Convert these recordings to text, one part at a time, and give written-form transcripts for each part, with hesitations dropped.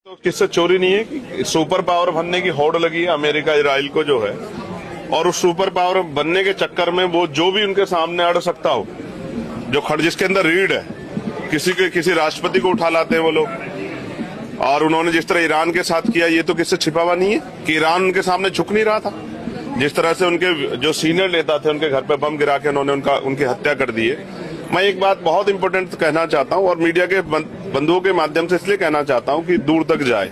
तो किससे चोरी नहीं है कि सुपर पावर बनने की होड़ लगी है अमेरिका इजराइल को जो है, और उस सुपर पावर बनने के चक्कर में वो जो भी उनके सामने अड़ सकता हो, जो खड़ जिसके अंदर रीढ़ है, किसी राष्ट्रपति को उठा लाते हैं वो लोग। और उन्होंने जिस तरह ईरान के साथ किया, ये तो किससे छिपा हुआ नहीं है कि ईरान उनके सामने झुक नहीं रहा था। जिस तरह से उनके जो सीनियर नेता थे उनके घर पे बम गिरा के उन्होंने उनकी हत्या कर दी है। मैं एक बात बहुत इंपॉर्टेंट कहना चाहता हूं और मीडिया के बंधुओं के माध्यम से इसलिए कहना चाहता हूं कि दूर तक जाए।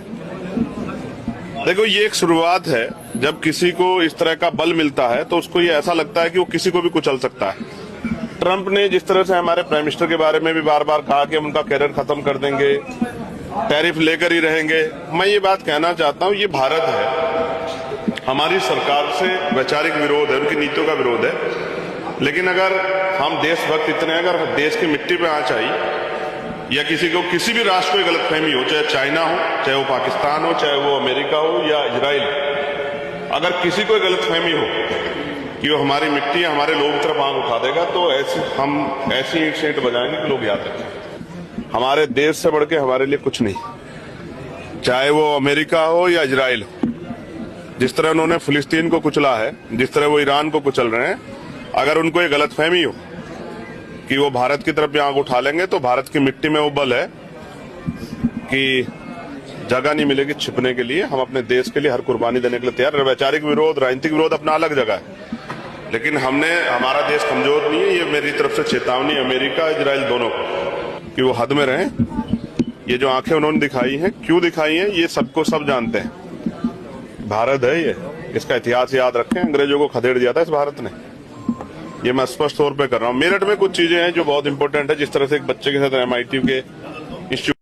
देखो, ये एक शुरुआत है। जब किसी को इस तरह का बल मिलता है तो उसको ये ऐसा लगता है कि वो किसी को भी कुचल सकता है। ट्रंप ने जिस तरह से हमारे प्राइम मिनिस्टर के बारे में भी बार बार कहा कि हम उनका कैरियर खत्म कर देंगे, टैरिफ लेकर ही रहेंगे, मैं ये बात कहना चाहता हूं, ये भारत है, हमारी सरकार से वैचारिक विरोध है, उनकी नीतियों का विरोध है। लेकिन अगर हम देशभक्त इतने, अगर देश की मिट्टी पे आंच आई या किसी भी राष्ट्र को गलतफहमी हो, चाहे चाइना हो, चाहे वो पाकिस्तान हो, चाहे वो अमेरिका हो या इजराइल, अगर किसी को गलतफहमी हो कि वो हमारी मिट्टी हमारे लोगों की तरफ आंख उठा देगा, तो हम ऐसी ईंट से ईंट बजाएंगे कि लोग याद रखें। हमारे देश से बढ़ के हमारे लिए कुछ नहीं, चाहे वो अमेरिका हो या इजराइल हो। जिस तरह उन्होंने फिलिस्तीन को कुचला है, जिस तरह वो ईरान को कुचल रहे हैं, अगर उनको ये गलतफहमी हो कि वो भारत की तरफ भी आंख उठा लेंगे, तो भारत की मिट्टी में वो बल है कि जगह नहीं मिलेगी छिपने के लिए। हम अपने देश के लिए हर कुर्बानी देने के लिए तैयार हैं। वैचारिक विरोध, राजनीतिक विरोध अपना अलग जगह है, लेकिन हमारा देश कमजोर नहीं है। ये मेरी तरफ से चेतावनी अमेरिका इजराइल दोनों को कि वो हद में रहें। ये जो आंखें उन्होंने दिखाई हैं, क्यों दिखाई हैं, ये सबको सब जानते हैं। भारत है ये, इसका इतिहास याद रखें। अंग्रेजों को खदेड़ दिया था इस भारत ने, ये मैं स्पष्ट तौर पे कर रहा हूँ। मेरठ में कुछ चीजें हैं जो बहुत इंपॉर्टेंट है। जिस तरह से एक बच्चे के साथ MIT के इंस्टीट्यूट